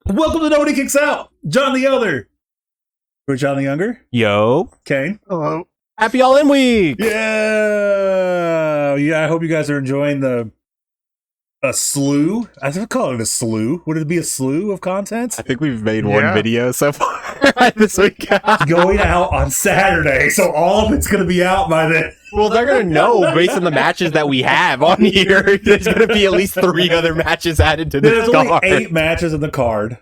Welcome to Nobody Kicks Out. John the Elder. We're John the Younger. Yo. Kane. Hello. Happy All In Week. Yeah. I hope you guys are enjoying a slew. I would call it a slew. Would it be a slew of content? I think we've made one video so far this week. Going out on Saturday, so all of it's going to be out by then. Well, they're going to know based on the matches that we have on here. There's going to be at least 3 other matches added to this There's card. only 8 matches in the card.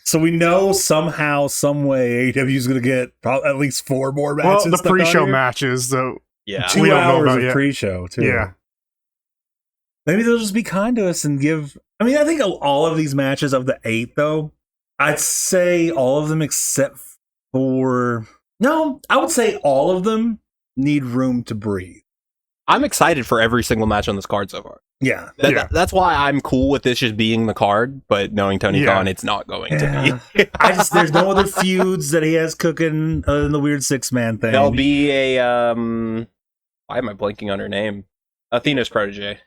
So we know somehow, some way, AEW is going to get at least 4 more matches. Well, the pre-show matches, though. Yeah. 2 hours of pre-show, too. Yeah. Maybe they'll just be kind to us and give... I mean, I think all of these matches of the 8, though, I'd say all of them except for... No, I would say all of them need room to breathe. I'm excited for every single match on this card so far. Yeah. That's why I'm cool with this just being the card, but knowing Tony Khan, it's not going to be. There's no other feuds that he has cooking other than the weird 6-man thing. There'll be a... why am I blanking on her name? Athena's protege.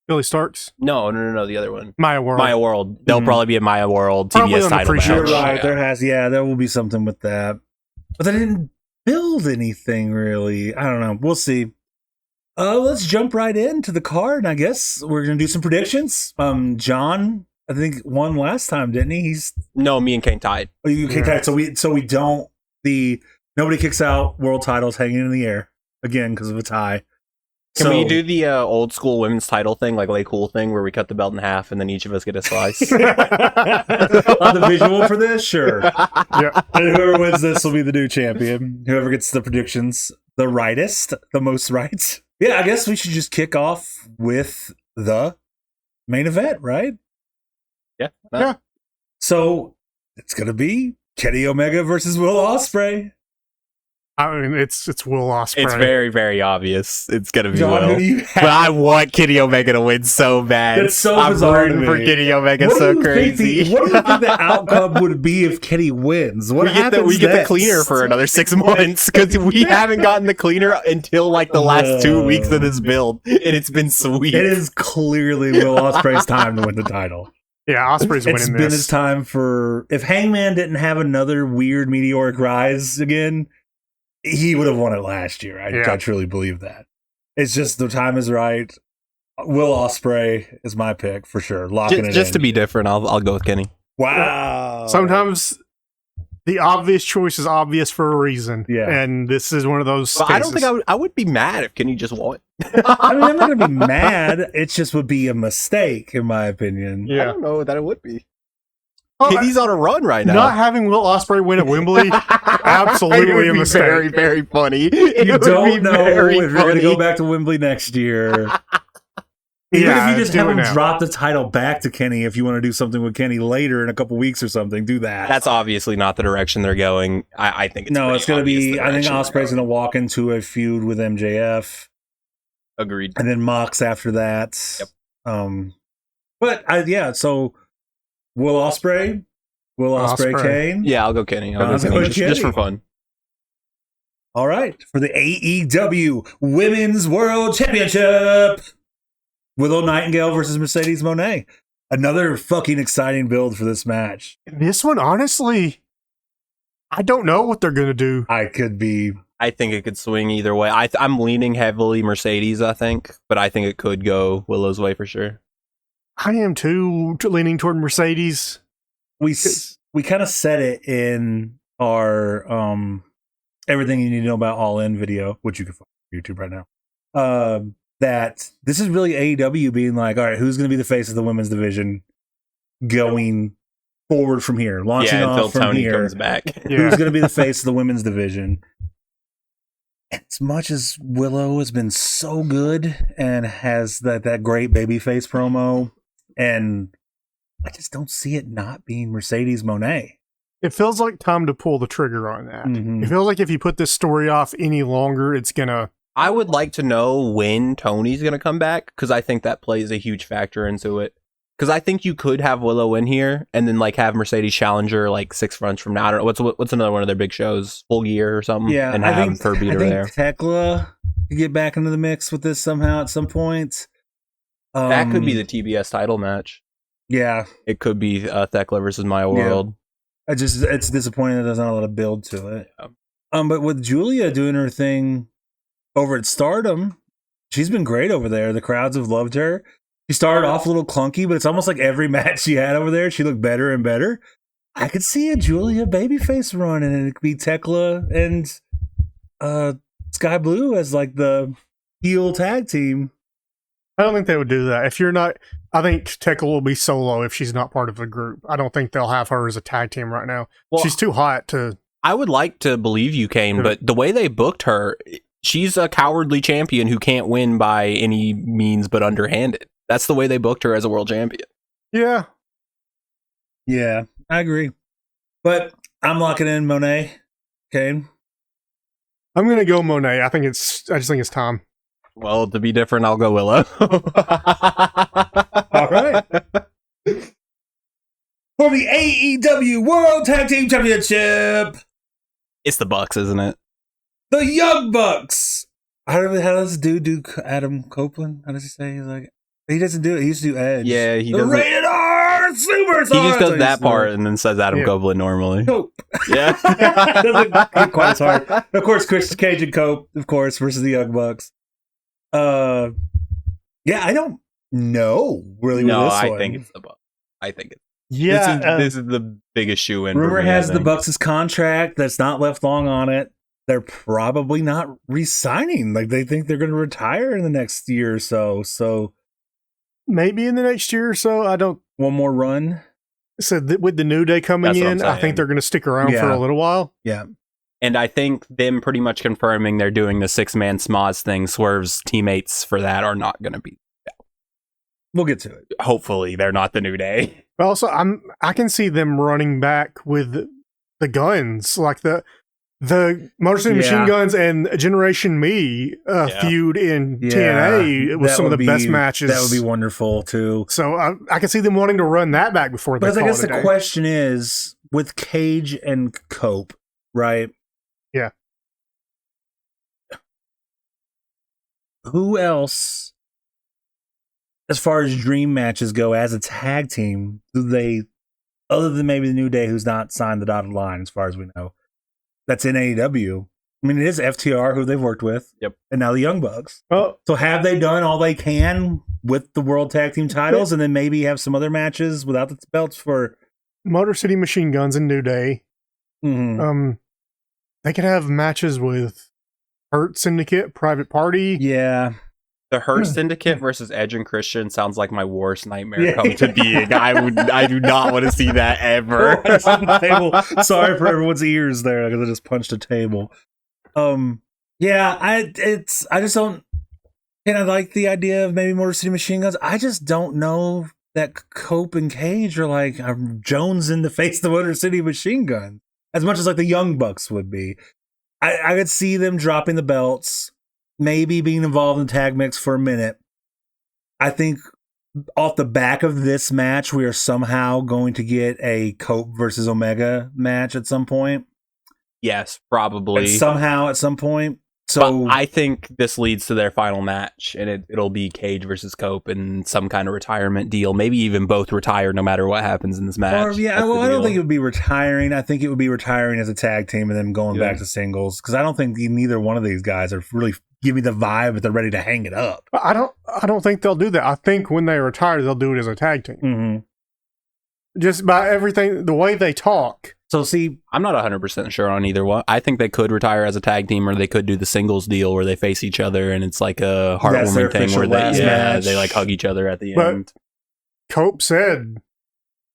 Billy Starks? No, the other one. Maya World. There'll probably be a Maya World Probably TBS on the title pre-show. match. You're right, there will be something with that. But they didn't build anything, really. I don't know. We'll see. Let's jump right into the card, I guess. We're going to do some predictions. John, I think, won last time, didn't he? No, me and Kane tied. Oh, you tied. So we don't... Nobody Kicks Out world titles hanging in the air, again, because of a tie. Can we do the old school women's title thing, like Lay Cool thing, where we cut the belt in half and then each of us get a slice? On the visual for this? Sure. Yeah. And whoever wins this will be the new champion. Whoever gets the predictions the rightest, the most right. Yeah, I guess we should just kick off with the main event, right? Yeah. Yeah. So it's going to be Kenny Omega versus Will Ospreay. I mean, it's Will Ospreay. It's very, very obvious. It's going to be John, who Will. do you have? But I want Kenny Omega to win so bad. It's so I'm bizarre to rooting for me. Kenny Omega What do so you think crazy. what do you think the outcome would be if Kenny wins? What happens we get the next? cleaner for another 6 months because we haven't gotten the cleaner until like the last 2 weeks of this build, and it's been sweet. It is clearly Will Ospreay's time to win the title. Yeah, Ospreay's winning this. It's been his time for... If Hangman didn't have another weird meteoric rise again, he would have won it last year. I truly believe that. It's just the time is right. Will Ospreay is my pick for sure. Locking it just in. to be different, I'll go with Kenny. Wow. Sometimes the obvious choice is obvious for a reason. Yeah. And this is one of those But cases. I don't think I would be mad if Kenny just won. I mean, I'm not going to be mad. It just would be a mistake, in my opinion. I Yeah. don't know that it would be. Oh, Kenny's on a run right now. Not having Will Ospreay win at Wembley, absolutely It would a be mistake. Very, very funny. You don't know if you're going to go back to Wembley next year. Even if you just do have it him now. drop the title back to Kenny, if you want to do something with Kenny later in a couple weeks or something, do that. That's obviously not the direction they're going. I think it's it's going to be... I think Ospreay's going going to walk into a feud with MJF. Agreed. And then Mox after that. Yep. So Will Ospreay Kane. Yeah, I'll go Kenny. I'll go Kenny just for fun. All right, for the AEW Women's World Championship, Willow Nightingale versus Mercedes Moné. Another fucking exciting build for this match. This one, honestly, I don't know what they're going to do. I think it could swing either way. I'm leaning heavily Mercedes, I think, but I think it could go Willow's way for sure. I am too leaning toward Mercedes. We kind of said it in our everything you need to know about All In video, which you can find on YouTube right now. That this is really AEW being like, all right, who's going to be the face of the women's division going forward from here, launching until off from Tony here. comes back. Yeah. Who's going to be the face of the women's division? As much as Willow has been so good and has that great babyface promo, and I just don't see it not being Mercedes Moné. It feels like time to pull the trigger on that. Mhm. It feels like if you put this story off any longer, it's going to... I would like to know when Tony's going to come back, because I think that plays a huge factor into it. Because I think you could have Willow in here and then like have Mercedes Challenger like 6 months from now. I don't know what's another one of their big shows, Full Gear or something. Yeah, and I have think her beat her there. Tekla could get back into the mix with this somehow at some point. That could be the TBS title match. Yeah, It could be Thekla versus Maya World. it's disappointing that there's not a lot of build to it. But with Julia doing her thing over at Stardom, she's been great over there. The crowds have loved her. She started off a little clunky, but it's almost like every match she had over there, she looked better and better. I could see a Julia babyface run, and it could be Tekla and Sky Blue as like the heel tag team. I don't think they would do that. If you're not, I think Tekla will be solo if she's not part of the group. I don't think they'll have her as a tag team right now. Well, she's too hot to. I would like to believe you, Kane, but the way they booked her, she's a cowardly champion who can't win by any means but underhanded. That's the way they booked her as a world champion. Yeah. Yeah, I agree. But I'm locking in Monet. Okay. I'm gonna go Monet. I just think it's time. Well, to be different, I'll go Willow. All right. For the AEW World Tag Team Championship, It's the Bucks, isn't it? the Young Bucks. How does this dude do Adam Copeland? How does he say? He's like, he doesn't do it. He used to do Edge. Yeah, he the doesn't. Rated R Superstars. He just does that part and then says Adam Copeland normally. Cope. Yeah. Doesn't get quite as hard. Of course, Chris Cage and Cope, of course, versus the Young Bucks. Yeah, I don't know really. No, with this I one. think it's the Bucks. I think it's. Yeah. This is the biggest shoe in. Rumor for me, has I the think. Bucks' contract that's not left long on it. They're probably not re-signing. Like they think they're going to retire in the next year or so. So Maybe in the next year or so. I don't. one more run. So with the New Day coming That's what I'm in, I saying. think they're going to stick around for Yeah. a little while. Yeah. And I think them pretty much confirming they're doing the 6-man Smoz thing. Swerve's teammates for that are not going to be. We'll get to it. Hopefully, they're not the New Day. But also, I can see them running back with the guns, like the Motor City Machine Yeah. Guns and Generation Me feud in TNA. It was that some of the would best be- matches. That would be wonderful too. So I can see them wanting to run that back before they But I call guess it a the day. question is with Cage and Cope, right? Yeah. Who else, as far as dream matches go, as a tag team, do they, other than maybe the New Day, who's not signed the dotted line, as far as we know, that's in AEW? I mean, it is FTR who they've worked with. Yep. And now the Young Bucks. Oh, So have they done all they can with the World Tag Team titles and then maybe have some other matches without the belts for... Motor City Machine Guns and New Day. Mhm. They could have matches with Hurt Syndicate, Private Party. Yeah. The Hurt Syndicate versus Edge and Christian sounds like my worst nightmare Yeah. come to being. I do not want to see that ever. It's on the table. Sorry for everyone's ears there because I just punched a table. Yeah, I just don't. And I like the idea of maybe Motor City Machine Guns. I just don't know that Cope and Cage are like Jones in the face of the Motor City Machine Gun as much as like the Young Bucks would be. I could see them dropping the belts, maybe being involved in tag mix for a minute. I think off the back of this match, we are somehow going to get a Cope versus Omega match at some point. Yes, probably. Somehow at some point. So But I think this leads to their final match, and it'll be Cage versus Cope and some kind of retirement deal. Maybe even both retire no matter what happens in this match. Or, yeah, That's the well, I don't deal. think it would be retiring. I think it would be retiring as a tag team and then going back to singles. Because I don't think neither one of these guys are really give me the vibe that they're ready to hang it up. I don't think they'll do that. I think when they retire, they'll do it as a tag team. Mm-hmm. Just by everything, the way they talk. So see, I'm not 100% sure on either one. I think they could retire as a tag team, or they could do the singles deal where they face each other and it's like a That's their heartwarming thing where official last match. they like hug each other at the But- end. Cope said,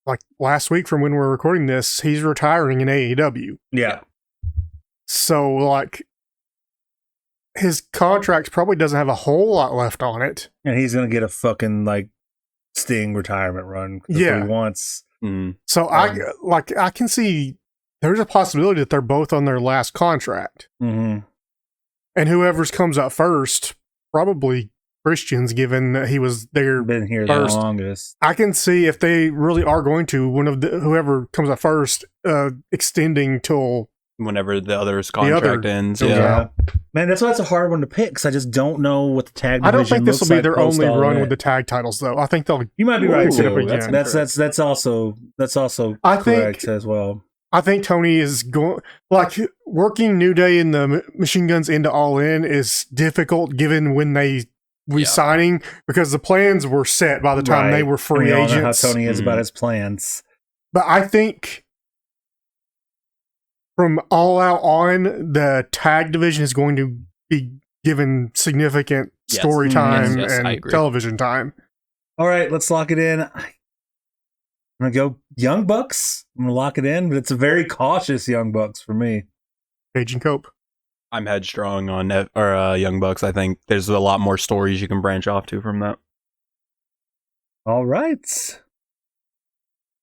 like last week from when we're recording this, he's retiring in AEW. yeah. So, like, his contract probably doesn't have a whole lot left on it. And he's going to get a fucking, like, Sting retirement run. That's what he wants. Mm. So, I can see there's a possibility that they're both on their last contract. Mm-hmm. And whoever's comes up first, probably Christian's, given that he was there. Been here First. the longest. I can see if they really are going to, whoever comes up first, extending till whenever the other's contract ends. Yeah. Man, that's why it's a hard one to pick because I just don't know what the tag division I don't think this will looks be like their post only All run In. with the tag titles, though. I think they'll. You might be right pick it up too. again. That's also I correct think- as well. I think Tony is going working New Day and the Machine Guns into All In is difficult given when they re-signing because the plans were set by the time they were free we all agents. know how Tony is about his plans. But I think from All Out on, the tag division is going to be given significant story time and television time. All right, let's lock it in. I'm going to go Young Bucks. I'm going to lock it in, but it's a very cautious Young Bucks for me. Page and Cope. I'm headstrong on Young Bucks. I think there's a lot more stories you can branch off to from that. All right.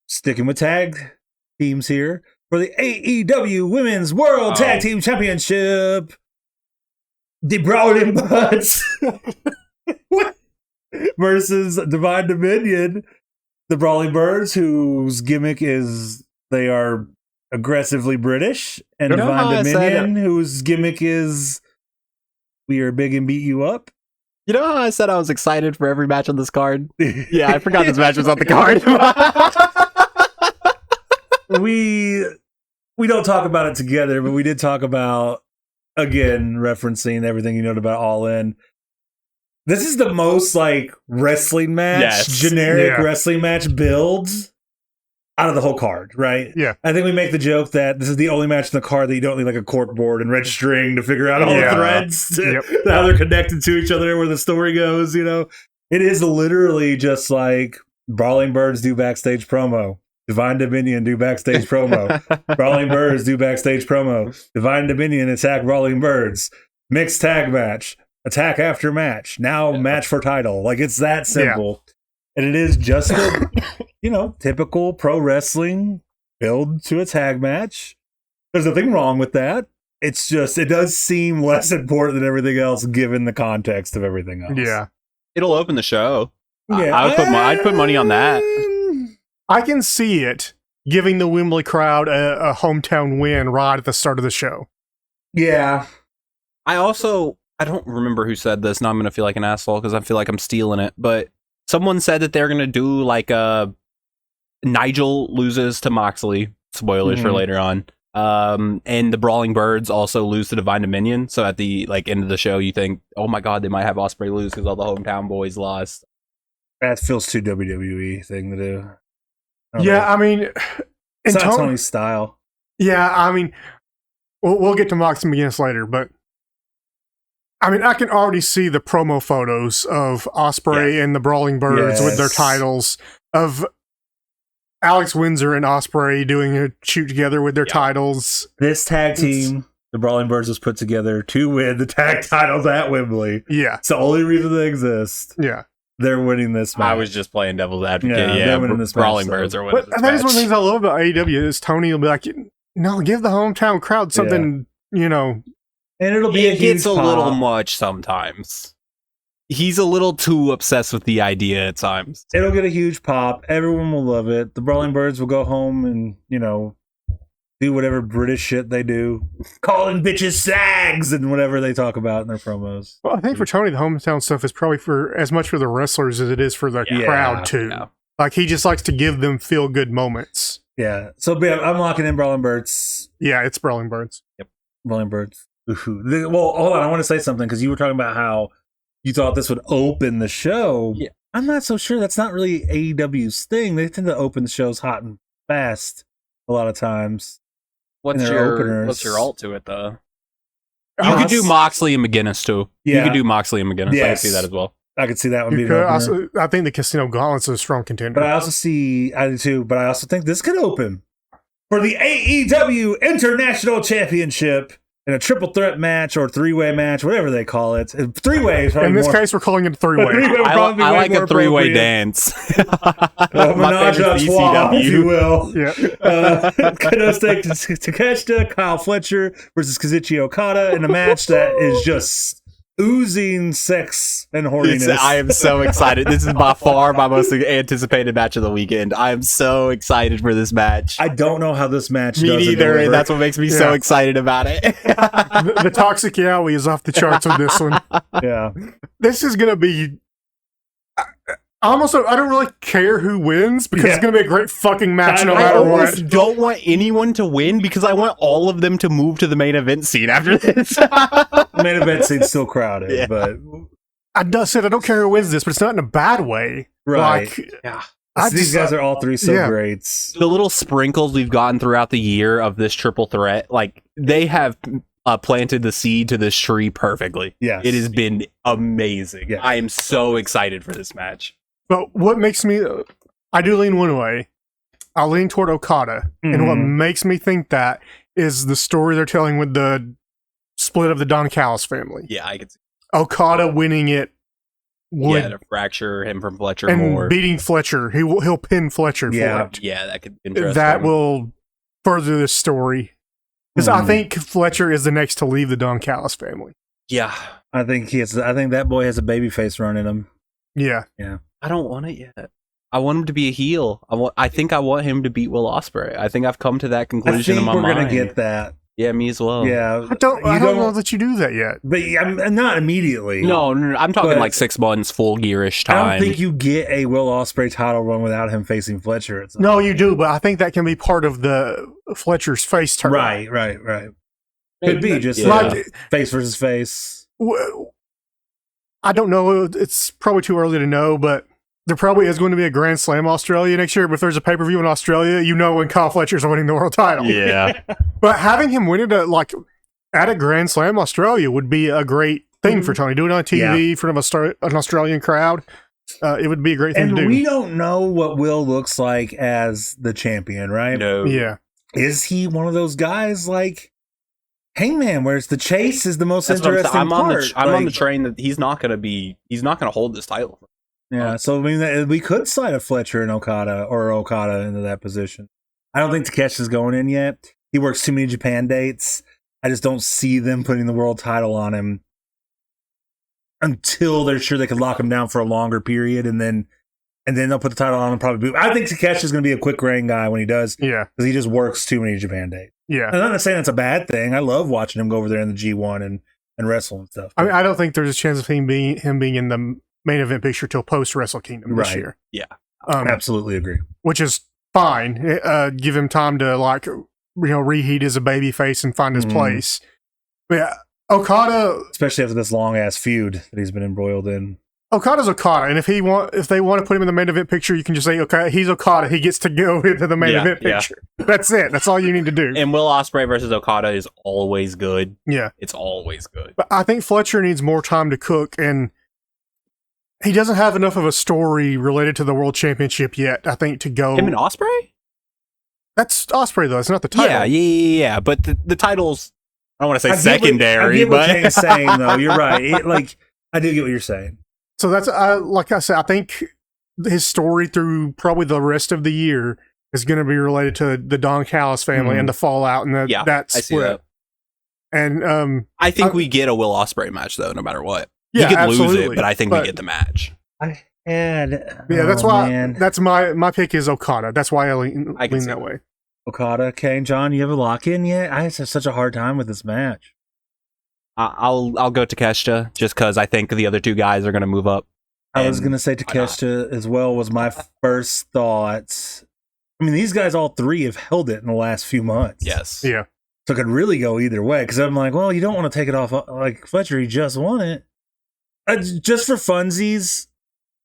Sticking with tag teams here for the AEW Women's World Tag Team Championship. The Brawling Buds versus Divine Dominion. The Brawling Birds, whose gimmick is they are aggressively British, and Divine Dominion, whose gimmick is we are big and beat you up. You know how I said I was excited for every match on this card? Yeah, I forgot this match was on the card. we don't talk about it together, but we did talk about, again, referencing everything you know about All In. This is the most like wrestling match, generic wrestling match builds out of the whole card, right? Yeah. I think we make the joke that this is the only match in the card that you don't need like a cork board and red string to figure out all the threads, how they're connected to each other, where the story goes, you know? It is literally just like Brawling Birds do backstage promo. Divine Dominion do backstage promo. Brawling Birds do backstage promo. Divine Dominion attack Brawling Birds. Mixed tag match. Attack after match. Now match for title. Like, it's that simple. And it is just a, typical pro wrestling build to a tag match. There's nothing wrong with that. It's just, it does seem less important than everything else given the context of everything else. Yeah. It'll open the show. Yeah. I'd put money on that. I can see it giving the Wembley crowd a hometown win right at the start of the show. Yeah. I don't remember who said this, and I'm going to feel like an asshole because I feel like I'm stealing it, but someone said that they're going to do like Nigel loses to Moxley, spoilers for later on, and the Brawling Birds also lose to Divine Dominion, so at the end of the show you think, oh my god, they might have Ospreay lose because all the hometown boys lost. That feels too WWE thing to do. I mean... It's not Tony's style. Yeah, I mean, we'll get to Moxley McGuinness later, but I mean, I can already see the promo photos of Ospreay and the Brawling Birds with their titles, of Alex Windsor and Ospreay doing a shoot together with their titles. This tag team, the Brawling Birds, was put together to win the tag titles at Wembley. Yeah. It's the only reason they exist. Yeah. They're winning this match. I was just playing devil's advocate. They're winning this Brawling match, Birds are winning But that is one of the things I love about AEW is Tony will be like, no, give the hometown crowd something, And it'll be it gets a little much sometimes. He's a little too obsessed with the idea at times. It'll get a huge pop. Everyone will love it. The Brawling Birds will go home and, do whatever British shit they do. Calling bitches sags and whatever they talk about in their promos. Well, I think for Tony, the hometown stuff is probably for as much for the wrestlers as it is for the crowd, too. Yeah. Like, he just likes to give them feel-good moments. Yeah. So, I'm locking in Brawling Birds. Yeah, it's Brawling Birds. Yep. Brawling Birds. Well, hold on. I want to say something because you were talking about how you thought this would open the show. Yeah. I'm not so sure. That's not really AEW's thing. They tend to open the shows hot and fast a lot of times. What's your alt to it, though? You could do Moxley and McGuinness, too. Yeah. You could do Moxley and McGuinness. Yes. I could see that as well. I could see that one being I think the Casino Gauntlet's a strong contender. But I do too, but I also think this could open for the AEW International Championship in a triple threat match or three-way match, whatever they call it. Three-way is probably in this case, we're calling it a three-way. I like a three-way dance. Menage a trois, if you will. Yeah. Keno's Takeshita, Kyle Fletcher versus Kazuchi Okada in a match that is just oozing sex and horniness. I am so excited. This is by far my most anticipated match of the weekend. I am so excited for this match. I don't know how this match Me doesn't neither, deliver. and that's what makes me so excited about it. The toxic yaoi is off the charts with this one. Yeah. This is going to be... I don't really care who wins because it's going to be a great fucking match no I matter almost what. don't want anyone to win because I want all of them to move to the main event scene after this. The main event scene's still crowded, but I don't care who wins this, but it's not in a bad way. right. Like, Yeah. These guys are all three so great. The little sprinkles we've gotten throughout the year of this triple threat, like they have planted the seed to this tree perfectly. Yes. It has been amazing. Yes. I am so excited for this match. but what makes me... I do lean one way. I lean toward Okada. And what makes me think that is the story they're telling with the split of the Don Callis family. Yeah, I could see. Okada winning it would... To fracture him from Fletcher and more. beating Fletcher. He'll pin Fletcher for it. Yeah, that could be interesting. That will further this story. Because I think Fletcher is the next to leave the Don Callis family. Yeah. I think that boy has a baby face running him. Yeah. I don't want it yet. I want him to be a heel. I think I want him to beat Will Ospreay. I think I've come to that conclusion in my mind. We're gonna get that. Yeah, me as well. Yeah, I don't know that you do that yet. but I'm not immediately. No, I'm talking But like 6 months, full gearish time. I don't think you get a Will Ospreay title run without him facing Fletcher. No, you do, but I think that can be part of the Fletcher's face turn. Right. Could be just like face versus face. I don't know. It's probably too early to know, but there probably is going to be a Grand Slam Australia next year. But if there's a pay-per-view in Australia, you know when Kyle Fletcher's winning the world title. Yeah. But having him win it at a Grand Slam Australia would be a great thing for Tony. Do it on TV in front of an Australian crowd. It would be a great thing to do. And we don't know what Will looks like as the champion, right? No. Yeah. Is he one of those guys like Hangman, where it's the chase is the most That's what interesting part? I'm on the train that he's not going to hold this title. Yeah, so I mean, we could slide a Fletcher and Okada into that position. I don't think Takeshi's going in yet. He works too many Japan dates. I just don't see them putting the world title on him until they're sure they can lock him down for a longer period, and then they'll put the title on him. Probably, I think Takeshi's going to be a quick reign guy when he does. Yeah, because he just works too many Japan dates. Yeah, I'm not saying that's a bad thing. I love watching him go over there in the G1 and wrestle and stuff. I mean, I don't think there's a chance of him being in the main event picture till post Wrestle Kingdom this year. Yeah, absolutely agree. Which is fine. Give him time to reheat as a baby face and find his place. But yeah, Okada, especially after this long ass feud that he's been embroiled in. Okada's Okada, and if they want to put him in the main event picture, you can just say, okay, he's Okada. He gets to go into the main event picture. That's it. That's all you need to do. And Will Ospreay versus Okada is always good. Yeah, it's always good. But I think Fletcher needs more time to cook, and he doesn't have enough of a story related to the World Championship yet. I think to go him and Ospreay. That's Ospreay though. It's not the title. Yeah. But the title's, I don't want to say secondary. I get but what you're saying though. You're right. I do get what you're saying. So that's like I said. I think his story through probably the rest of the year is going to be related to the Don Callis family and the fallout and that split. I see that. And I think we get a Will Ospreay match though, no matter what. Yeah, he could lose absolutely. it, but I think we get the match. That's why. That's my pick is Okada. That's why I lean that way. Okada, Kane, John, you have a lock in yet? I have such a hard time with this match. I'll go Takeshita just because I think the other two guys are going to move up. I was going to say Takeshita as well was my first thoughts. I mean, these guys, all three, have held it in the last few months. Yes. Yeah. So it could really go either way because I'm like, well, you don't want to take it off like Fletcher. He just won it. Just for funsies,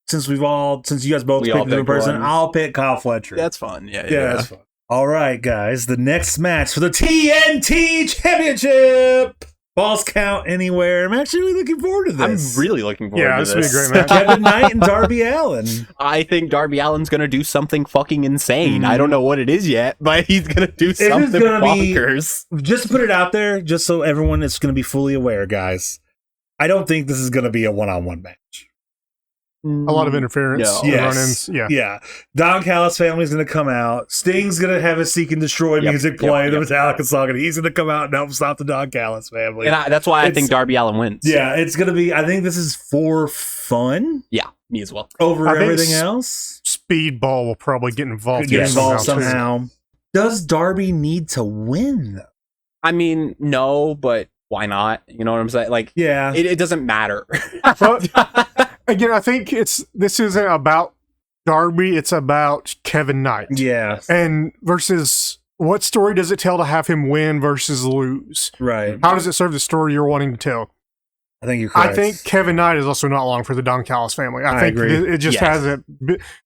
since you guys both picked a different person, I'll pick Kyle Fletcher. That's fun. Yeah, that's fun. All right, guys. The next match for the TNT Championship. Balls count anywhere. I'm actually really looking forward to this. I'm really looking forward to this. Yeah, this would be a great match. Kevin Knight and Darby Allin. I think Darby Allin's going to do something fucking insane. I don't know what it is yet, but he's going to do something bonkers. Just to put it out there, just so everyone is going to be fully aware, guys. I don't think this is going to be a one-on-one match. a lot of interference. No. Run-ins. Yeah. Don Callis family's going to come out. Sting's going to have his Seek and Destroy music play, the Metallica song, and he's going to come out and help stop the Don Callis family. And that's why I think Darby Allin wins. Yeah, it's going to be, I think this is for fun. Yeah, me as well. Over everything else. Speedball will probably get involved. Somehow. Does Darby need to win, though? I mean, no, but why not? You know what I'm saying? Like, yeah, it doesn't matter. But, again, I think this isn't about Darby, it's about Kevin Knight. Yeah. And versus what story does it tell to have him win versus lose? Right. How does it serve the story you're wanting to tell? I think you're correct. I think Kevin Knight is also not long for the Don Callis family. I think agree. it just hasn't.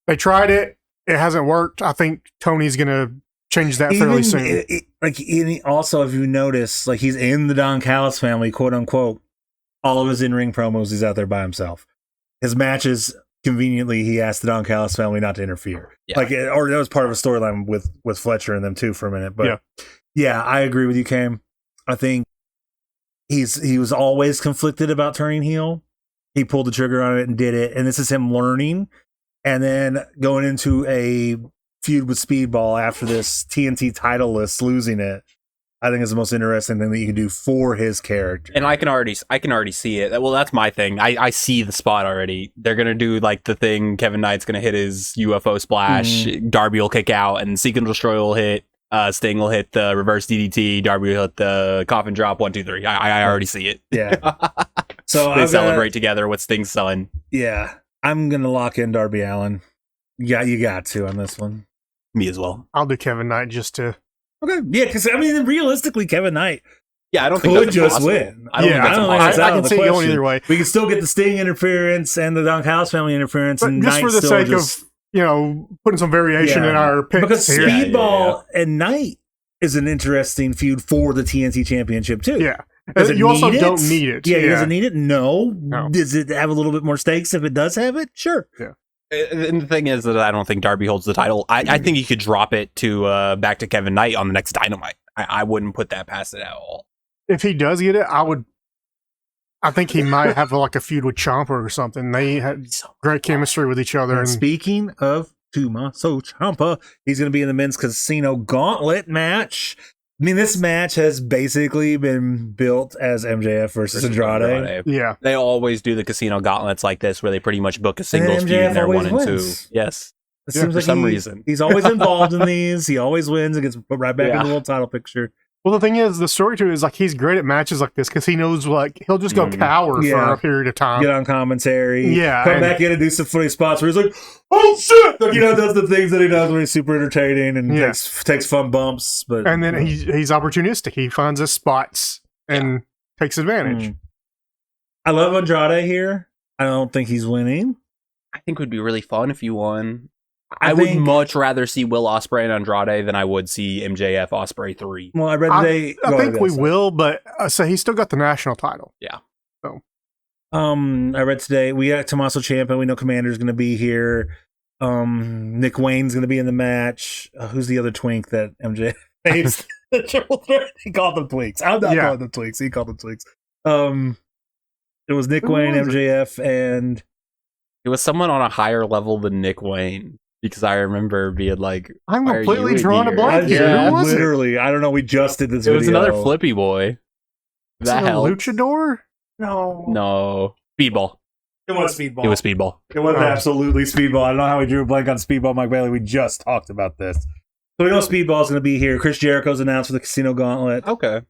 They tried it. It hasn't worked. I think Tony's going to change that fairly soon. Also, if you notice, like, he's in the Don Callis family, quote unquote. All of his in-ring promos, he's out there by himself. His matches, conveniently, he asked the Don Callis family not to interfere. Yeah. Like, or that was part of a storyline with Fletcher and them too for a minute. But yeah, I agree with you, Cam. I think he was always conflicted about turning heel. He pulled the trigger on it and did it, and this is him learning, and then going into a feud with Speedball after this TNT title list, losing it. I think is the most interesting thing that you can do for his character. And I can already see it. Well, that's my thing. I see the spot already. They're going to do like the thing. Kevin Knight's going to hit his UFO splash. Darby will kick out and Seek and Destroy will hit. Sting will hit the reverse DDT. Darby will hit the coffin drop. 1, 2, 3. I already see it. Yeah. So they celebrate together with Sting's son. Yeah. I'm going to lock in Darby Allin. Yeah, you got to on this one. Me as well. I'll do Kevin Knight just to... Okay, yeah, because I mean, realistically, Kevin Knight, I don't think could just win. I don't think that's I can see it going either way. We can still get the Sting interference and the Don Callis family interference, but and just Knight for the sake of putting some variation in our picks, because Speedball and Knight is an interesting feud for the TNT Championship too. Yeah, you also don't need it. Yeah, does it need it? No. Does it have a little bit more stakes if it does have it? Sure. Yeah. And the thing is that I don't think Darby holds the title. I think you could drop it to back to Kevin Knight on the next Dynamite. I wouldn't put that past it at all. If he does get it, I think he might have like a feud with Ciampa or something. They had great chemistry with each other. And speaking of Tommaso Ciampa, he's going to be in the men's Casino Gauntlet match. I mean, this match has basically been built as MJF versus Andrade. Yeah. They always do the Casino Gauntlets like this, where they pretty much book a singles feud and they're 1 and 2. Yes. It seems for like some reason. He's always involved in these. He always wins and gets put right back in the little title picture. Well, the thing is, the story to it is like he's great at matches like this because he knows like he'll just go cower for a period of time. Get on commentary. Yeah. Come back in and do some funny spots where he's like, oh shit! Like, does the things that he does when he's super entertaining and takes fun bumps. And then he's opportunistic. He finds his spots and takes advantage. I love Andrade here. I don't think he's winning. I think it would be really fun if you won. I would much rather see Will Ospreay and Andrade than I would see MJF Ospreay 3. Well, I read today. I think we will, but so he's still got the national title. Yeah. So, I read today we got Tommaso Ciampa. We know Commander's going to be here. Nick Wayne's going to be in the match. Who's the other twink that MJF faced? He called them twinks. I'm not calling them twinks. He called them twinks. It was Nick Wayne, MJF, and it was someone on a higher level than Nick Wayne. Because I remember being like, I'm completely drawing a blank here. Yeah, literally. I don't know. We just did this video. It was another flippy boy. That helped. Luchador? No. Speedball. It was Speedball. It was Speedball. It was absolutely Speedball. I don't know how we drew a blank on Speedball, Mike Bailey. We just talked about this. So we know Speedball's going to be here. Chris Jericho's announced for the Casino Gauntlet. Okay.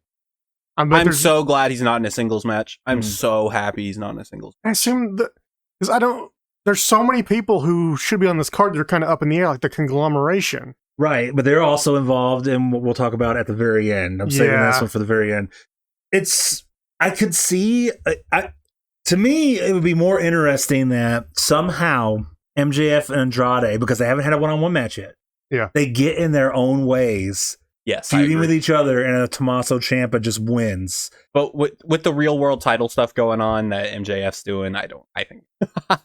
I'm so glad he's not in a singles match. I'm so happy he's not in a singles match. I assume that, because there's so many people who should be on this card that are kind of up in the air, like the conglomeration. Right, but they're also involved in what we'll talk about at the very end. I'm saving this one for the very end. I could see, to me, it would be more interesting that somehow MJF and Andrade, because they haven't had a one-on-one match yet, they get in their own ways, feuding with each other, and Tommaso Ciampa just wins. But with the real world title stuff going on that MJF's doing, I think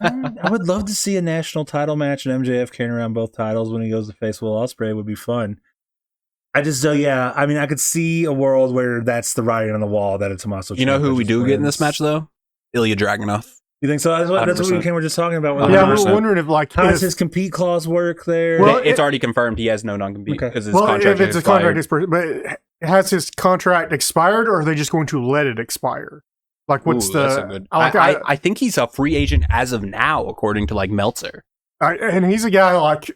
I would love to see a national title match and MJF carrying around both titles when he goes to face Will Ospreay. Would be fun. I just I could see a world where that's the writing on the wall that a Tommaso Ciampa who we do wins. get in this match though? Ilya Dragunov. You think so? That's what we were just talking about. Yeah, we're wondering if how does his compete clause work there? Well, it's already confirmed he has no non-compete because his contract if it's a contract expired. But has his contract expired, or are they just going to let it expire? Like, what's I think he's a free agent as of now, according to like Meltzer. And he's a guy like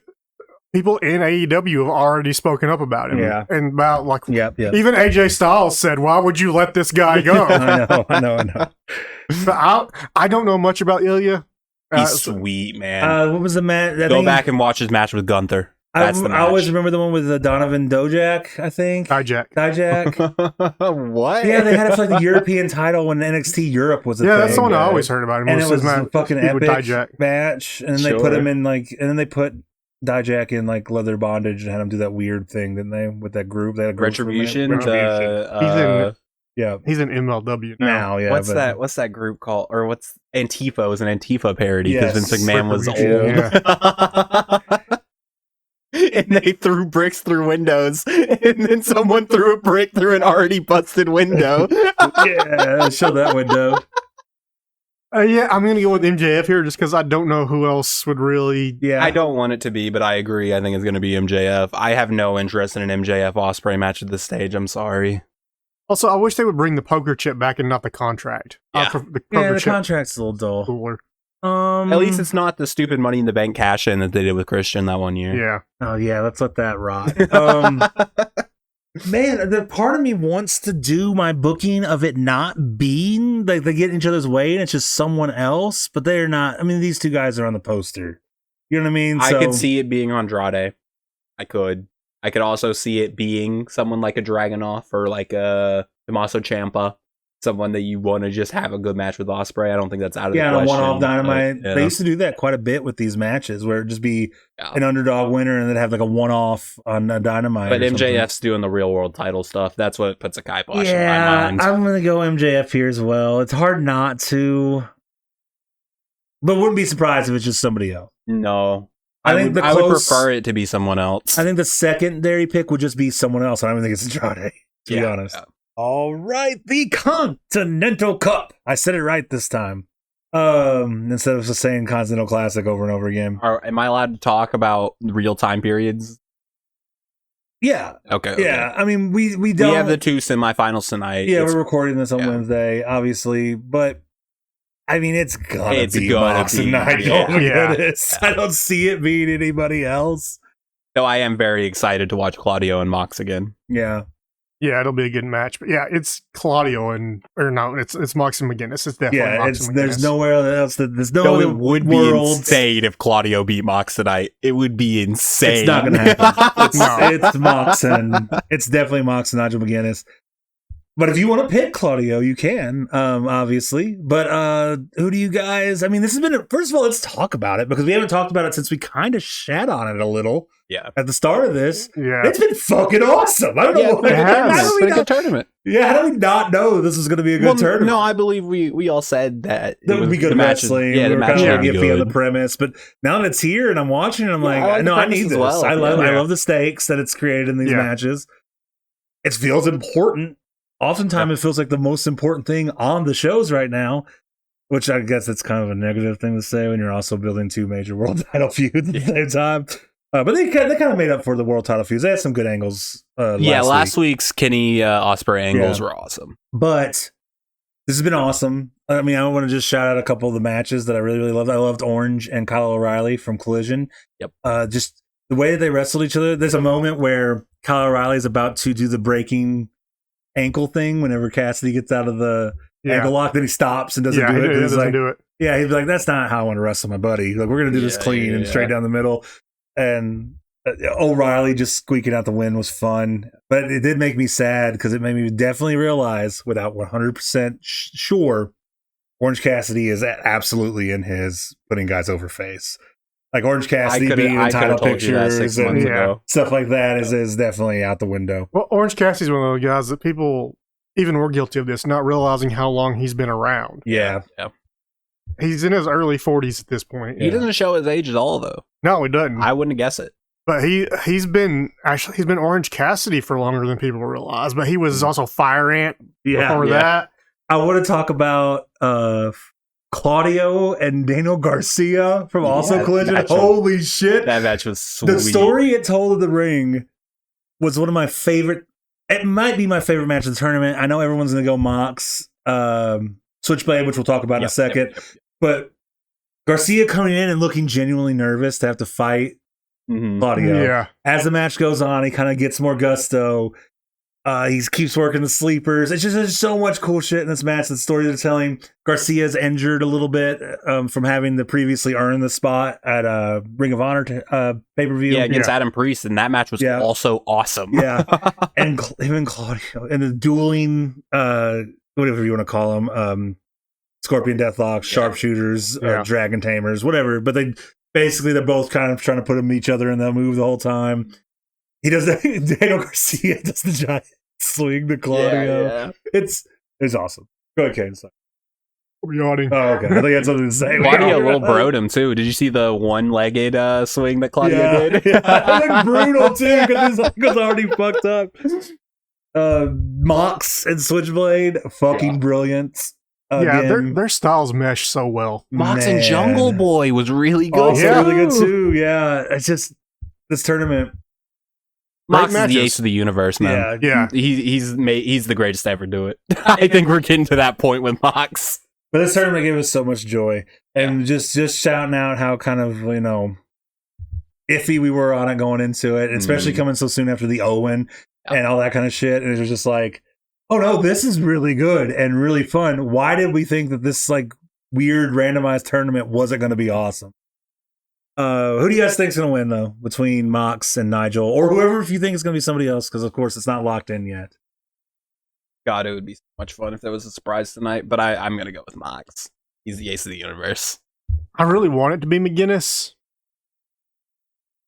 people in AEW have already spoken up about him. Yeah, and about like even AJ Styles said, "Why would you let this guy go?" I know. But I don't know much about Ilya. He's sweet, man. What was the match? Go back and watch his match with Gunther. That's the match. I always remember the one with Donovan Dijak, I think. Dijak. What? Yeah, they had it for like the European title when NXT Europe was a thing. That's the one I always heard about him. And it was a fucking epic match. And then they put him in like, and then they put Dijak in like leather bondage and had him do that weird thing, didn't they? With that group. They had a group Retribution. He's in MLW now. Yeah. What's that group called? Or what's Antifa? Was an Antifa parody because Vince McMahon was old. Yeah. And they threw bricks through windows, and then someone threw a brick through an already busted window. Yeah, show that window. I'm going to go with MJF here just because I don't know who else would really... Yeah, I don't want it to be, but I agree. I think it's going to be MJF. I have no interest in an MJF Ospreay match at this stage. I'm sorry. Also, I wish they would bring the poker chip back and not the contract. Yeah, the contract's a little dull. Cooler. At least it's not the stupid Money in the Bank cash in that they did with Christian that one year. Yeah. Oh yeah, let's let that rot. Man, the part of me wants to do my booking of it not being like they get in each other's way and it's just someone else, but they're not. I mean, these two guys are on the poster. You know what I mean? I could see it being Andrade. I could also see it being someone like a Dragunov or like a Tommaso Ciampa. Someone that you want to just have a good match with Ospreay. I don't think that's out of the question. Yeah, one-off Dynamite. They used to do that quite a bit with these matches, where it'd just be an underdog winner and then have like a one-off on a Dynamite. But MJF's doing the real world title stuff. That's what puts a kibosh in my mind. I'm gonna go MJF here as well. It's hard not to, but wouldn't be surprised if it's just somebody else. No. I would prefer it to be someone else. I think the secondary pick would just be someone else. I don't even think it's Andrade, to be honest. Yeah. All right, the Continental Cup. I said it right this time. Instead of just saying Continental Classic over and over again. Am I allowed to talk about real time periods? Yeah. Okay. Yeah. I mean, we don't. We have the 2 semifinals tonight. Yeah, we're recording this on Wednesday, obviously, but I mean, it's gonna be Mox and Nigel. I don't see it being anybody else. Though I am very excited to watch Claudio and Mox again. Yeah. Yeah, it'll be a good match. But yeah, it's Claudio it's Mox and McGuinness. It's definitely Mox and McGuinness. There's nowhere else there's no other it would be insane if Claudio beat Mox tonight. It would be insane. It's not gonna happen. It's Mox and it's definitely Mox and Nigel McGuinness. But if you want to pick Claudio, you can, obviously. But who do you guys? I mean, this has been. First of all, let's talk about it because we haven't talked about it since we kind of shat on it a little. Yeah. At the start of this. Yeah. It's been fucking awesome. I don't know why. It's been a good tournament. Yeah. How do we not know this was going to be a good tournament? No, I believe we all said that it would be good wrestling. Yeah, we were kind of iffy on the premise, but now that it's here and I'm watching, I'm like, I need this. Well. I love the stakes that it's created in these matches. It feels important. Oftentimes, it feels like the most important thing on the shows right now, which I guess it's kind of a negative thing to say when you're also building 2 major world title feuds at the same time. But they kind of made up for the world title feuds. They had some good angles. Last week's Kenny Ospreay angles were awesome. But this has been awesome. I mean, I want to just shout out a couple of the matches that I really, really loved. I loved Orange and Kyle O'Reilly from Collision. Yep. Just the way that they wrestled each other. There's a moment where Kyle O'Reilly is about to do the breaking ankle thing whenever Cassidy gets out of the ankle lock, then he stops and doesn't do it. He doesn't do it. Yeah, he'd be like, that's not how I want to wrestle my buddy. Like, we're going to do this clean and straight down the middle. And O'Reilly just squeaking out the win was fun. But it did make me sad because it made me definitely realize, without 100% sure, Orange Cassidy is absolutely in his putting guys over face. Like Orange Cassidy being in title pictures and stuff like that is definitely out the window. Well, Orange Cassidy's one of those guys that people, even we're guilty of this, not realizing how long he's been around. Yeah. He's in his early 40s at this point. He doesn't show his age at all, though. No, he doesn't. I wouldn't guess it. But he's been Orange Cassidy for longer than people realize. But he was also Fire Ant before that. I want to talk about Claudio and Daniel Garcia from Also Collision. Holy shit. That match was sweet. The story it told of the ring was one of my favorite. It might be my favorite match of the tournament. I know everyone's going to go Mox, Switchblade, which we'll talk about in a second. But Garcia coming in and looking genuinely nervous to have to fight Claudio. Yeah. As the match goes on, he kind of gets more gusto. He keeps working the sleepers. It's just there's so much cool shit in this match. The story they're telling. Garcia's injured a little bit from having to previously earn the spot at a Ring of Honor pay-per-view. Yeah, against Adam Priest, and that match was also awesome. Yeah, and him and Claudio and the dueling, whatever you want to call them, Scorpion Deathlock, Sharpshooters, Dragon Tamers, whatever. But they're both kind of trying to put each other in that move the whole time. He does that. Daniel Garcia does the giant swing to Claudio. Yeah. It's awesome. Go ahead, Kane. I'm yawning. Oh, okay. I think I had something to say. Claudio little broed him too. Did you see the one-legged swing that Claudio did? Yeah, it looked brutal too because his ankle's already fucked up. Mox and Switchblade, fucking brilliant. Their styles mesh so well. Mox and Jungle Boy was really good. Also really good too. Yeah, it's just this tournament. Mox is the ace of the universe, man. Yeah. He's the greatest to ever do it. I think we're getting to that point with Mox. But this tournament gave us so much joy, and just shouting out how kind of iffy we were on it going into it, especially coming so soon after the Owen and all that kind of shit. And it was just like, oh no, this is really good and really fun. Why did we think that this like weird randomized tournament wasn't going to be awesome? Who do you guys think is going to win, though, between Mox and Nigel, or whoever, if you think it's going to be somebody else, because, of course, it's not locked in yet? God, it would be so much fun if there was a surprise tonight, but I'm going to go with Mox. He's the ace of the universe. I really want it to be McGuinness,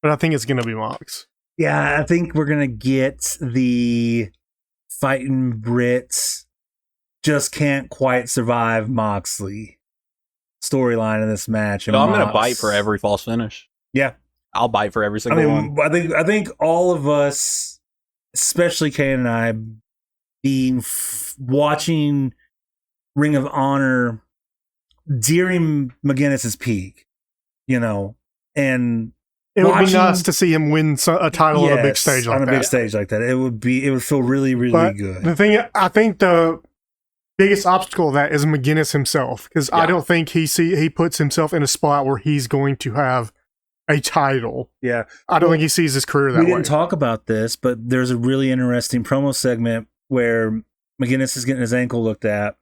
but I think it's going to be Mox. Yeah, I think we're going to get the fighting Brits just can't quite survive Moxley storyline in this match. So I'm going to bite for every false finish. Yeah. I'll bite for every single one. I think all of us, especially Kane and I, being watching Ring of Honor during McGuinness's peak, and it would be nice to see him win a title on a big stage like that. On a big stage like that. It would feel really, really good. The thing, I think the biggest obstacle of that is McGuinness himself, because I don't think he puts himself in a spot where he's going to have a title. Yeah. I don't think he sees his career that way. We didn't talk about this, but there's a really interesting promo segment where McGuinness is getting his ankle looked at,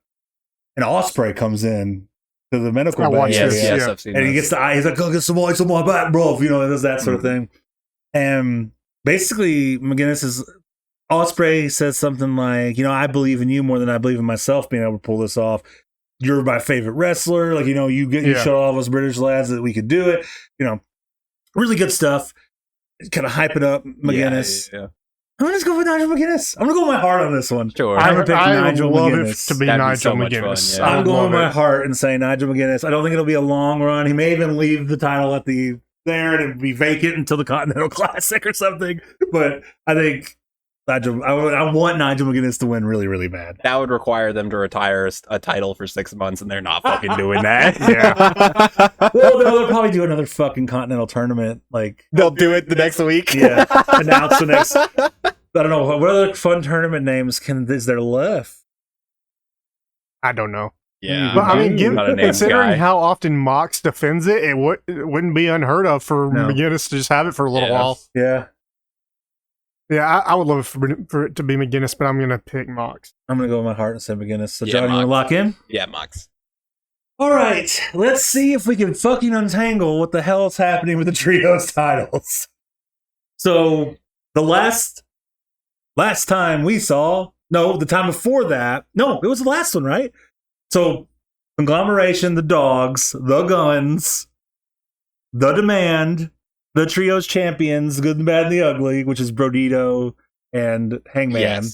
and Ospreay comes in to the medical bay. Yes, I've seen and he gets the eye. He's like, "Go get some ice on my back, bro." And does that sort of thing. And basically, Ospreay says something like, I believe in you more than I believe in myself being able to pull this off. You're my favorite wrestler. Like, you showed all of us British lads that we could do it. Really good stuff. Kind of hype it up, McGuinness. Yeah. I'm going to go with Nigel McGuinness. I'm going to go with my heart on this one. Sure. I'm going to pick Nigel love McGuinness. It to be That'd Nigel be so McGuinness. Fun, I'm going with my heart and saying Nigel McGuinness. I don't think it'll be a long run. He may even leave the title at there and it'll be vacant until the Continental Classic or something. But I think I want Nigel McGuinness to win really, really bad. That would require them to retire a title for 6 months, and they're not fucking doing that. Well, they'll probably do another fucking Continental tournament. Like they'll do it the next week. Yeah, announce the next. I don't know what other fun tournament names is there left. I don't know. Yeah, but I mean, considering how often Mox defends it, it wouldn't be unheard of for McGuinness to just have it for a little while. Yeah. Yeah, I would love for it to be McGuinness, but I'm going to pick Mox. I'm going to go with my heart and say McGuinness. So, John, you want to lock in? Yeah, Mox. All right, let's see if we can fucking untangle what the hell is happening with the Trios titles. So, the last time we saw, the time before that, it was the last one, right? So, Conglomeration, the Dogs, the Guns, the Demand, the Trios champions, Good, the Bad, and the Ugly, which is Brodito and Hangman,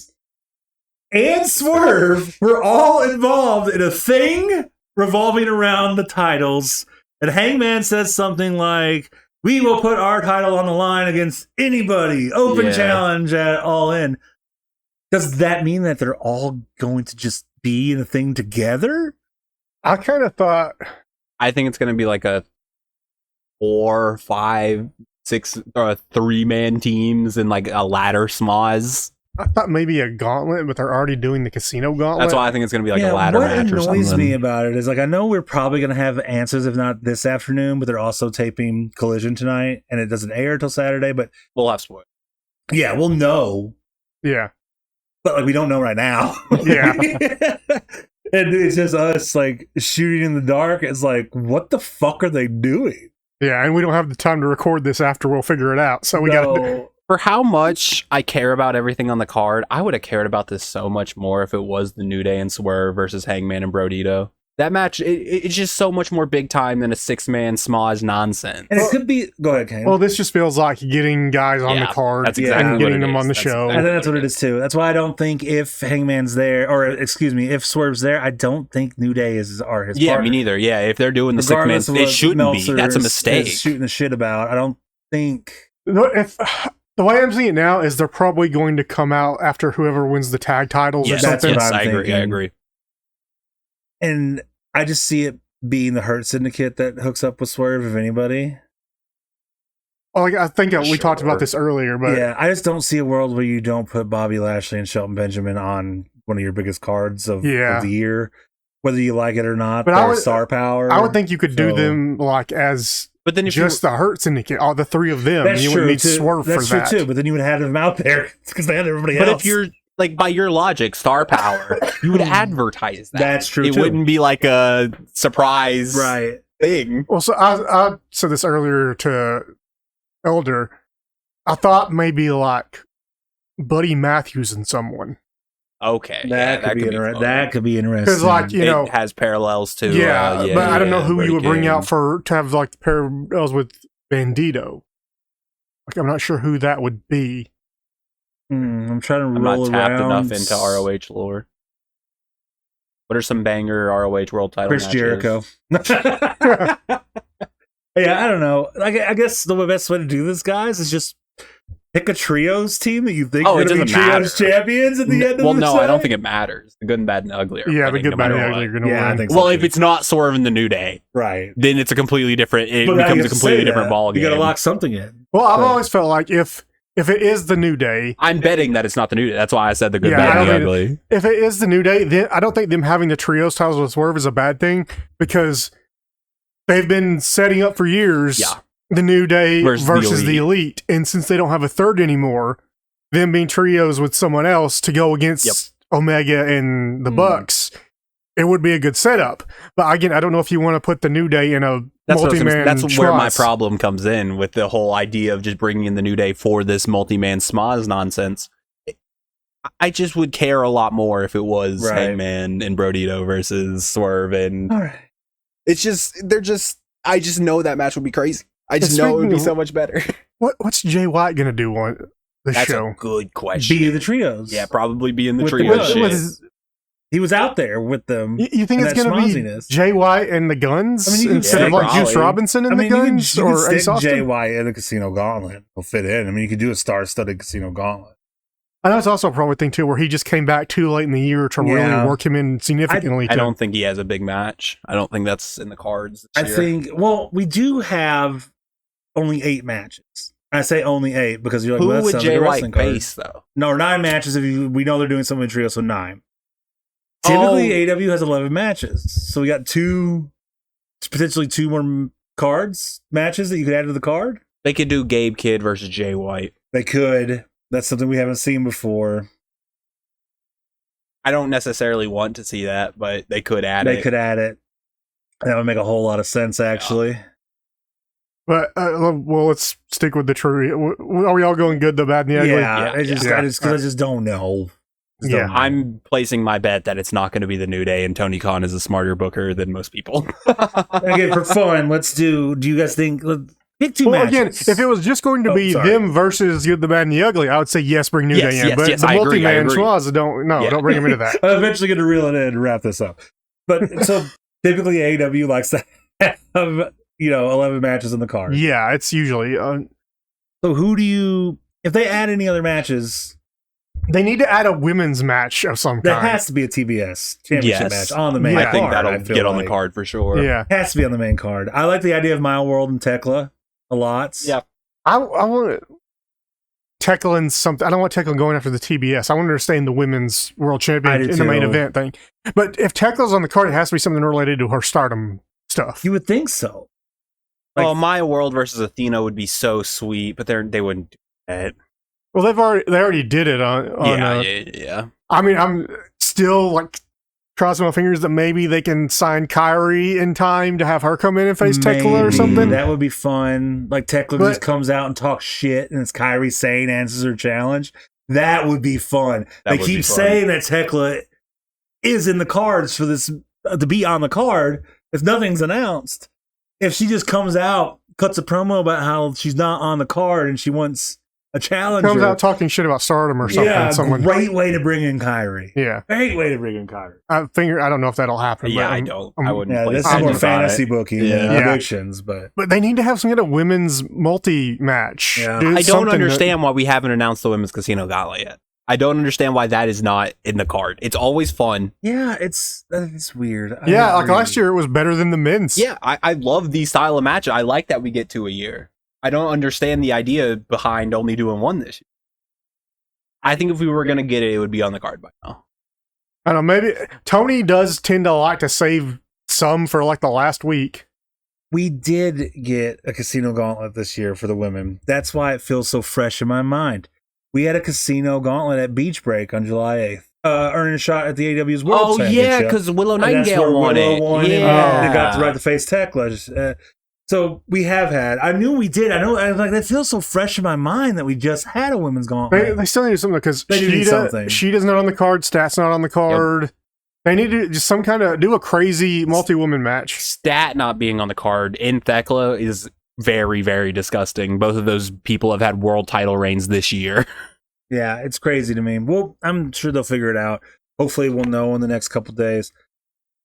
and Swerve were all involved in a thing revolving around the titles. And Hangman says something like, "We will put our title on the line against anybody. Open challenge at All In." Does that mean that they're all going to just be in a thing together? I kind of thought. I think it's going to be like a 4, 5, 6, 3-man teams and like a ladder smoz. I thought maybe a gauntlet, but they're already doing the Casino Gauntlet. That's why I think it's going to be like a ladder match or something. What annoys me about it is, like, I know we're probably going to have answers, if not this afternoon, but they're also taping Collision tonight, and it doesn't air till Saturday, but... We'll have spoilers. Yeah, we'll know. Yeah. But, like, we don't know right now. Yeah. And it's just us, like, shooting in the dark. It's like, what the fuck are they doing? Yeah, and we don't have the time to record this after we'll figure it out, so we gotta... For how much I care about everything on the card, I would have cared about this so much more if it was the New Day and Swerve versus Hangman and Brodito. That match, it's just so much more big time than a 6-man smodge nonsense. And it could be... Go ahead, Kane. Well, this just feels like getting guys on the card that's exactly and getting what it them is. on the That's show. I think that's what it is, too. That's why I don't think if Hangman's there, or, excuse me, if Swerve's there, I don't think New Day are his partner. Me neither. Yeah, if they're doing the 6-man, it shouldn't be. That's a mistake. Shooting the shit about. I don't think... If... The way I'm seeing it now is they're probably going to come out after whoever wins the tag titles or something. That's what I agree. And I just see it being the Hurt Syndicate that hooks up with Swerve, if anybody. Well, I think we talked about this earlier, but... Yeah, I just don't see a world where you don't put Bobby Lashley and Shelton Benjamin on one of your biggest cards of the year, whether you like it or not. But star power. I would think you could do them like as... But then if just the Hurt Syndicate, all the three of them, you would need Swerve for that. That's true too, but then you would have them out there because they had everybody else. But if you're, like, by your logic, star power, you would advertise that. That's true It wouldn't be like a surprise thing. Well, so I said this earlier to Elder. I thought maybe like Buddy Matthews and someone. Okay, that could be interesting. Because, like, you know, it has parallels to. But I don't know who you would bring out to have like the parallels with Bandito. Like, I'm not sure who that would be. I'm trying to I'm roll not tapped around. enough into ROH lore. What are some banger ROH world title Chris matches? Jericho. Yeah, I don't know. I guess the best way to do this, guys, is just pick a trios team that you think are going to be trios champions at the end of the Well, I don't think it matters. The good and bad and ugly are the good, bad, and ugly are going to win. I think so well, if it's not Swerve in the New Day, right, then it's a completely different. It becomes a completely different ballgame. You got to lock something in. Well, I've always felt like if it is the New Day, I'm betting that it's not the New Day. That's why I said the good, bad, and the ugly. If it is the New Day, then I don't think them having the trios titles with Swerve is a bad thing because they've been setting up for years. Yeah. The New Day versus the Elite. And since they don't have a third anymore, them being trios with someone else to go against Omega and the Bucks, it would be a good setup. But again, I don't know if you want to put the New Day in a multi-man That's where my problem comes in with the whole idea of just bringing in the New Day for this multi-man schmoz nonsense. I just would care a lot more if it was Hangman and Brodito versus Swerve. And it's just, I just know that match would be crazy. I just know it would be so much better. What's Jay White going to do on the show? That's a good question. Be in the trios. Yeah, probably be in the trios. He was out there with them. You think it's going to be Jay White and the Guns instead of like Juice Robinson and the Guns? You or can Ace stick Austin? Jay White in the Casino Gauntlet. He'll fit in. I mean, you could do a star-studded Casino Gauntlet. I know it's also probably a thing too where he just came back too late in the year to really work him in significantly. I don't think he has a big match. I don't think that's in the cards this year. think, well, we do have only 8 matches. I say only 8 because you're like, who would Jay White face though? No, 9 matches. We know they're doing something in trio, so 9. Typically, AEW has 11 matches, so we got potentially 2 more matches that you could add to the card. They could do Gabe Kidd versus Jay White. They could. That's something we haven't seen before. I don't necessarily want to see that, but they could add it. They could add it. That would make a whole lot of sense, actually. Yeah. But well, let's stick with the trio. Are we all going good, the bad, and the ugly? I just don't know. I'm placing my bet that it's not going to be the New Day, and Tony Khan is a smarter booker than most people. Again, for fun, let's do. Do you guys think? Pick 2 matches. Again, if it was just going to be them versus Good, the Bad, and the Ugly, I would say yes, bring New Day in. But the multi-man schwaz, don't bring him into that. I'm eventually going to reel it in and wrap this up. But so typically AEW likes to have 11 matches on the card. Yeah, it's usually. So who do you? If they add any other matches, They need to add a women's match of some There kind. has to be a TBS championship match on the main Yeah. card. I think that'll feel get on the like. card for sure. Yeah. Has to be on the main card. I like the idea of Mile World and Tekla a lot. Yeah. I want Tekla and something. I don't want Tekla going after the TBS. I want her to stay in the women's world I champion do in the main too. event thing. But if Tekla's on the card, it has to be something related to her stardom stuff. You would think so. Like- Oh, Maya World versus Athena would be so sweet, but they wouldn't do that. Well, they already did it on Yeah. I mean, I'm still like crossing my fingers that maybe they can sign Kyrie in time to have her come in and face Tekla or Maybe. something. That would be fun. Like Tekla But- just comes out and talks shit, and it's Kyrie Sane answers her challenge. That would be fun. That They would be keep fun. saying that Tekla is in the cards for this to be on the card if nothing's announced. If she just comes out, cuts a promo about how she's not on the card and she wants a challenger, Comes out talking shit about stardom or something. yeah, Someone, great way to bring in Kyrie. yeah. Great way to bring in Kyrie. I don't know if that'll happen. Yeah, but I don't. I'm- I wouldn't. Yeah, place this is bets more on fantasy it. booking than Yeah. predictions, but But they need to have some kind of women's multi match. Yeah. I don't understand why we haven't announced the women's Casino Gauntlet yet. I don't understand why that is not in the card. It's always fun. yeah, it's weird. I Yeah, like agree. last year it was better than the men's. Yeah, I love these style of matches. I like that we get 2 a year. I don't understand the idea behind only doing 1 this year. I think if we were going to get it, it would be on the card by now. I don't know. Maybe Tony does tend to like to save some for like the last week. We did get a Casino Gauntlet this year for the women. That's why it feels so fresh in my mind. We had a Casino Gauntlet at Beach Break on July 8th, earning a shot at the AEW's World Championship. yeah, because Willow And that's where Nightingale won Willow it. won it, Yeah. and they got the right to face Tekla. So we have had. I knew we did. I was like, that feels so fresh in my mind that we just had a women's gauntlet. They still need something because They need something. Sheeta's not on the card. Stat's not on the card. They need to just some kind of do a crazy multi-woman match. Stat not being on the card in Thekla is very, very disgusting. Both of those people have had world title reigns this year. Yeah, it's crazy to me. Well, I'm sure they'll figure it out. Hopefully, we'll know in the next couple days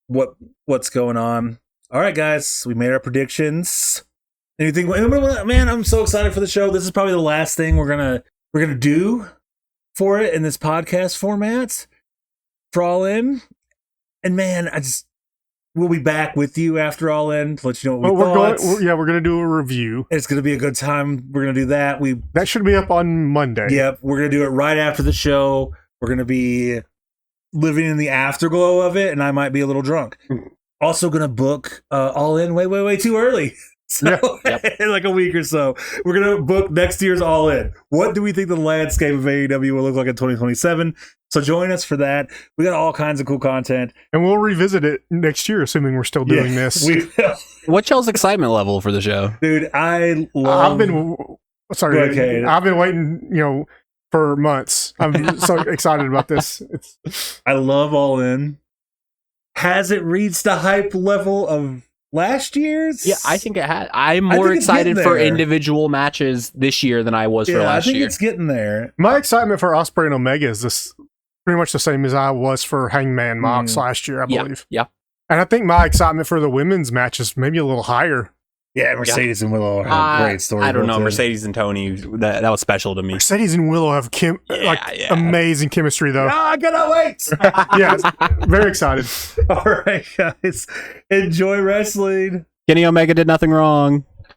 what's going on. All right, guys, we made our predictions. Anything, man? I'm so excited for the show. This is probably the last thing we're gonna do for it in this podcast format for All In. And man, we'll be back with you after All In to let you know what we thought. We're going to do a review. It's gonna be a good time. We're gonna do that. That should be up on Monday. Yep, we're gonna do it right after the show. We're gonna be living in the afterglow of it, and I might be a little drunk. Also gonna book All In way too early. So in like a week or so, we're gonna book next year's All In. What do we think the landscape of AEW will look like in 2027? So join us for that. We got all kinds of cool content, And we'll revisit it next year, assuming we're still doing this. We will. What's y'all's excitement level for the show? Dude, I love. I've been waiting, for months. I'm so excited about this. I love All In. Has it reached the hype level of last year's? Yeah, I think it had. I'm I more think it's excited getting for there. individual matches this year than I was for I last think year. it's getting there. My excitement for Ospreay and Omega is this pretty much the same as I was for Hangman Mox last year, I believe. Yeah. And I think my excitement for the women's match is maybe a little higher. Yeah, Mercedes and Willow have great stories. I don't know. built in. Mercedes and Tony, that was special to me. Mercedes and Willow have amazing chemistry, though. I cannot wait. Yeah, very excited. All right, guys. Enjoy wrestling. Kenny Omega did nothing wrong.